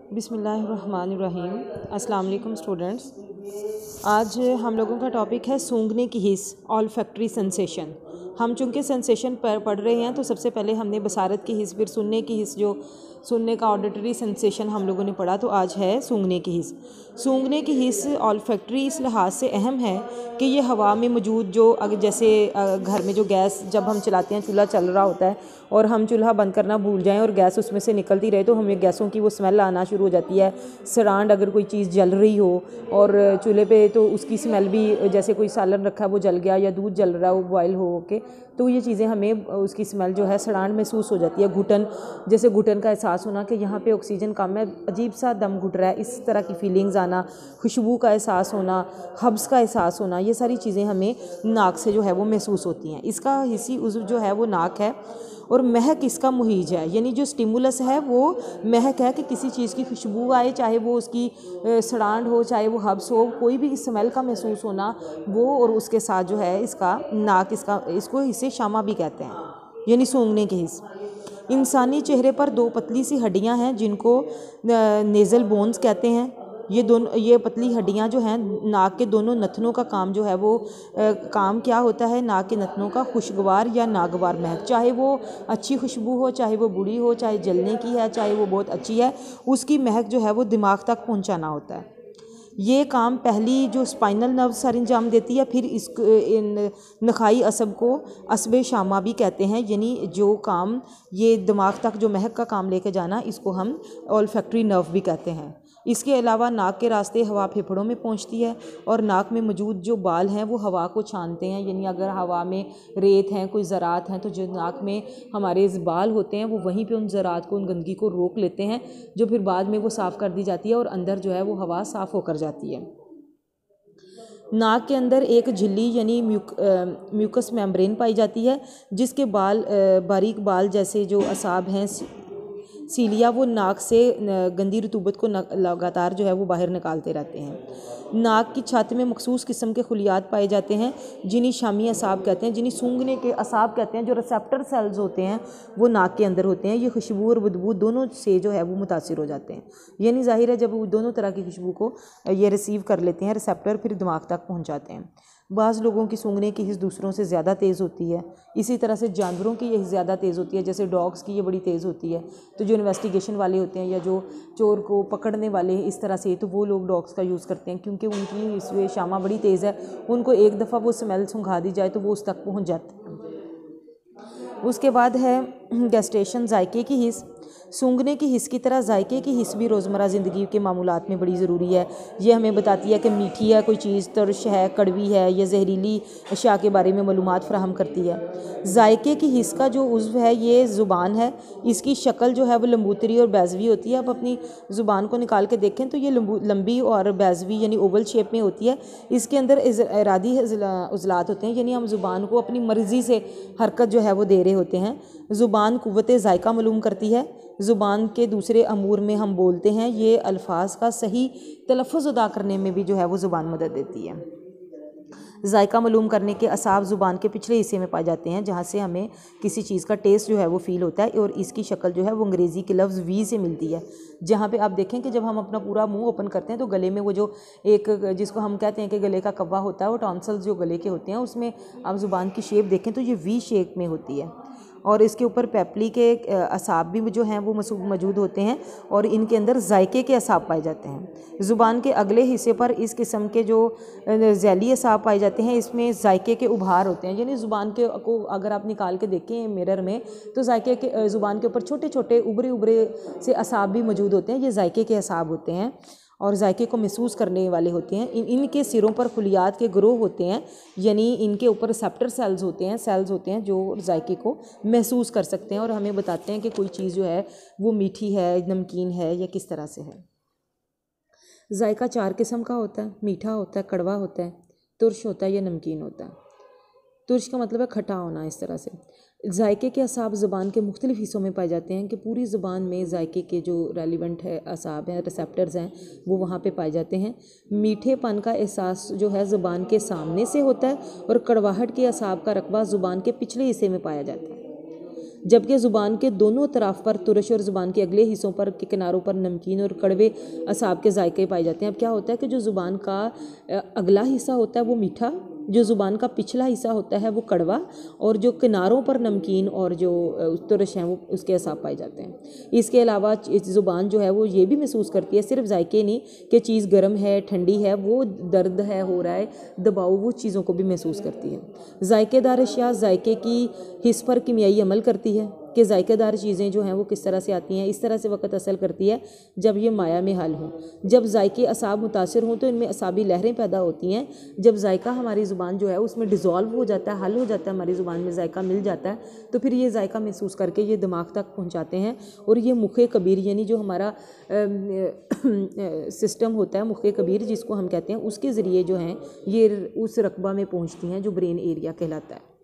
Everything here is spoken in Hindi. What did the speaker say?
बिस्मिल्लाहिर्रहमानिर्रहीम। अस्सलाम वालेकुम स्टूडेंट्स। आज हम लोगों का टॉपिक है सूंघने की हिस्स, ऑल्फैक्टरी सेंसेशन। हम चूँकि सेंसेशन पर पढ़ रहे हैं तो सबसे पहले हमने बसारत की हिस्स, फिर सुनने की हिस्स, जो सुनने का ऑडिटरी सेंसेशन हम लोगों ने पढ़ा, तो आज है सूंघने की हिस्स। सूंघने की हिस्स ऑल्फैक्टरी इस लिहाज से अहम है कि ये हवा में मौजूद जो अगर जैसे घर में जो गैस जब हम चलाते हैं, चूल्हा चल रहा होता है और हम चूल्हा बंद करना भूल जाएं और गैस उसमें से निकलती रहे तो हमें गैसों की वो स्मेल आना शुरू हो जाती है। सरांड अगर कोई चीज़ जल रही हो और चूल्हे पे, तो उसकी स्मेल भी, जैसे कोई सालन रखा है वो जल गया या दूध जल रहा हो बॉयल हो के, तो ये चीज़ें हमें उसकी स्मेल जो है सड़ांड महसूस हो जाती है। घुटन, जैसे घुटन का एहसास होना कि यहाँ पे ऑक्सीजन कम है, अजीब सा दम घुट रहा है, इस तरह की फीलिंग्स आना, खुशबू का एहसास होना, हब्स का एहसास होना, ये सारी चीज़ें हमें नाक से जो है वो महसूस होती हैं। इसका हिस्सी उज़्व जो है वो नाक है और महक इसका मुहीज है, यानी जो स्टिमुलस है वो महक है कि किसी चीज़ की खुशबू आए, चाहे वो उसकी सड़ांड हो, चाहे वो हब्स हो, कोई भी स्मेल का महसूस होना वो, और उसके साथ जो है इसका नाक, इसको हिस्से शामा भी कहते हैं, यानी सूंघने के हिस्से। इंसानी चेहरे पर दो पतली सी हड्डियां हैं जिनको नेज़ल बोन्स कहते हैं। ये पतली हड्डियां जो हैं नाक के दोनों नथनों का काम जो है वो काम क्या होता है, नाक के नथनों का खुशगवार या नागवार महक, चाहे वो अच्छी खुशबू हो, चाहे वो बुरी हो, चाहे जलने की है, चाहे वो बहुत अच्छी है, उसकी महक जो है वो दिमाग तक पहुंचाना होता है। ये काम पहली जो स्पाइनल नर्व सर अंजाम देती है, फिर इन नखाई असब को असब शामा भी कहते हैं, यानी जो काम ये दिमाग तक जो महक का काम लेके जाना, इसको हम ऑल्फैक्टरी नर्व भी कहते हैं। इसके अलावा नाक के रास्ते हवा फेफड़ों में पहुंचती है और नाक में मौजूद जो बाल हैं वो हवा को छानते हैं, यानी अगर हवा में रेत हैं, कोई ज़रात हैं, तो जो नाक में हमारे बाल होते हैं वो वहीं पे उन ज़रात को, उन गंदगी को रोक लेते हैं, जो फिर बाद में वो साफ़ कर दी जाती है और अंदर जो है वो हवा साफ़ होकर जाती है। नाक के अंदर एक झिल्ली यानी म्यूकस मेम्ब्रेन पाई जाती है, जिसके बारीक बाल जैसे जो असाब हैं, सीलिया, वो नाक से गंदी रतूबत को लगातार जो है वो बाहर निकालते रहते हैं। नाक की छत में मखसूस किस्म के खुलियात पाए जाते हैं जिन्हें शामी असाब कहते हैं, जिन्हें सूंघने के असाब कहते हैं। जो रिसेप्टर सेल्स होते हैं वो नाक के अंदर होते हैं, ये खुशबू और बदबू दोनों से जो है वो मुतासिर हो जाते हैं, यानी जाहिर है जब वो दोनों तरह की खुशबू को ये रिसीव कर लेते हैं रिसेप्टर, फिर दिमाग तक पहुँच जाते हैं। बाज़ लोगों की सूंघने की हिस्स दूसरों से ज़्यादा तेज़ होती है, इसी तरह से जानवरों की ये ज़्यादा तेज़ होती है, जैसे डॉग्स की ये बड़ी तेज़ होती है। तो जो इन्वेस्टिगेशन वाले होते हैं या जो चोर को पकड़ने वाले हैं इस तरह से, तो वो लोग डॉग्स का यूज़ करते हैं क्योंकि उनकी इसमें शामा बड़ी तेज़ है, उनको एक दफ़ा वो स्मेल सूंघा दी जाए तो वो उस तक पहुँच जाते हैं। उसके बाद है गैस्टेशन, जायके की हिस्स। सूंघने की हिस्स की तरह जायके की हिस्स भी रोज़मर्रा ज़िंदगी के मामूलात में बड़ी ज़रूरी है। ये हमें बताती है कि मीठी है कोई चीज़, तुर्श है, कड़वी है या जहरीली अशिया के बारे में मालूमात फ़राहम करती है। जायके की हिस्स का जो उज़्व है ये ज़ुबान है। इसकी शक्ल जो है वो लंबूतरी और बैज़वी होती है। आप अपनी ज़ुबान को निकाल के देखें तो ये लंबी और बैज़वी यानी ओवल शेप में होती है। इसके अंदर इरादी उज़लात होते हैं, यानी हम ज़ुबान को अपनी मर्ज़ी से हरकत जो है वो दे रहे होते हैं। ज़ुबान क़ुव्वत ज़ायक़ा मालूम करती है। ज़ुबान के दूसरे अमूर में हम बोलते हैं, ये अल्फाज का सही तलफ़्फ़ुज़ अदा करने में भी जो है वो ज़ुबान मदद देती है। जायका मालूम करने के असाब ज़ुबान के पिछले हिस्से में पाए जाते हैं, जहाँ से हमें किसी चीज़ का टेस्ट जो है वो फ़ील होता है, और इसकी शक्ल जो है वो अंग्रेज़ी के लफ्ज़ वी से मिलती है। जहाँ पे आप देखें कि जब हम अपना पूरा मुंह ओपन करते हैं तो गले में वो जो एक, जिसको हम कहते हैं कि गले का कव्वा होता है, वो टॉन्सल्स जो गले के होते हैं, उसमें आप ज़ुबान की शेप देखें तो ये वी शेप में होती है, और इसके ऊपर पेपली के असाब भी जो हैं वो मौजूद होते हैं और इनके अंदर जायके के असाब पाए जाते हैं। ज़ुबान के अगले हिस्से पर इस किस्म के जो जैली असाब पाए जाते हैं, इसमें जायके के उभार होते हैं, यानी ज़ुबान के को अगर आप निकाल के देखें मिरर में तो जायके के ज़ुबान के ऊपर छोटे छोटे उभरे उभरे से असाब भी मौजूद होते हैं, ये जायके के असाब होते हैं और जायके को महसूस करने वाले होते हैं। इनके सिरों पर खुलियात के ग्रोह होते हैं, यानी इनके ऊपर रिसेप्टर सेल्स होते हैं जो जायके को महसूस कर सकते हैं और हमें बताते हैं कि कोई चीज़ जो है वो मीठी है, नमकीन है या किस तरह से है। जायका 4 किस्म का होता है, मीठा होता है, कड़वा होता है, तुर्श होता है या नमकीन होता है। तुर्श का मतलब है खट्टा होना, इस तरह से। जायके के असाब ज़ुबान के मुख्तलिफ़ हिस्सों में पाए जाते हैं कि पूरी ज़ुबान में जायके के जो रेलिवेंट है असाब हैं, रिसेप्टर्स हैं, वो वहाँ पे पाए जाते हैं। मीठेपन का एहसास जो है ज़ुबान के सामने से होता है और कड़वाहट के असाब का रकबा ज़ुबान के पिछले हिस्से में पाया जाता है। जबकि ज़ुबान के दोनों तरफ पर तुरश और ज़ुबान के अगले हिस्सों पर के किनारों पर नमकीन और कड़वे असाब के जायके पाए जाते हैं। अब क्या होता है कि जो ज़ुबान का अगला हिस्सा होता है वो मीठा, जो ज़ुबान का पिछला हिस्सा होता है वो कड़वा, और जो किनारों पर नमकीन और जो तुरश हैं वो उसके असाब पाए जाते हैं। इसके अलावा ज़ुबान जो है वो ये भी महसूस करती है, सिर्फ जायके नहीं कि चीज़ गर्म है, ठंडी है, वो दर्द है, हो रहा है, दबाव, वो चीज़ों को भी महसूस करती है। जायकेदार अशिया जायके की हिस्स पर कीमियाई अमल करती है कि जायकेदार चीज़ें जो हैं वो किस तरह से आती हैं। इस तरह से वक़्त असल करती है जब ये माया में हल हों। जब जायके असाब मुतासिर हों तो इनमें असाबी लहरें पैदा होती हैं। जब जायका हमारी ज़ुबान जो है उसमें डिज़ोल्व हो जाता है, हल हो जाता है, हमारी ज़ुबान में जायका मिल जाता है, तो फिर ये जायका महसूस करके ये दिमाग तक पहुँचाते हैं, और ये मुखे कबीर यानी जो हमारा सिस्टम होता है, मुखे कबीर जिसको हम कहते हैं, उसके ज़रिए जो हैं ये उस रकबा में पहुँचती हैं जो ब्रेन एरिया कहलाता है।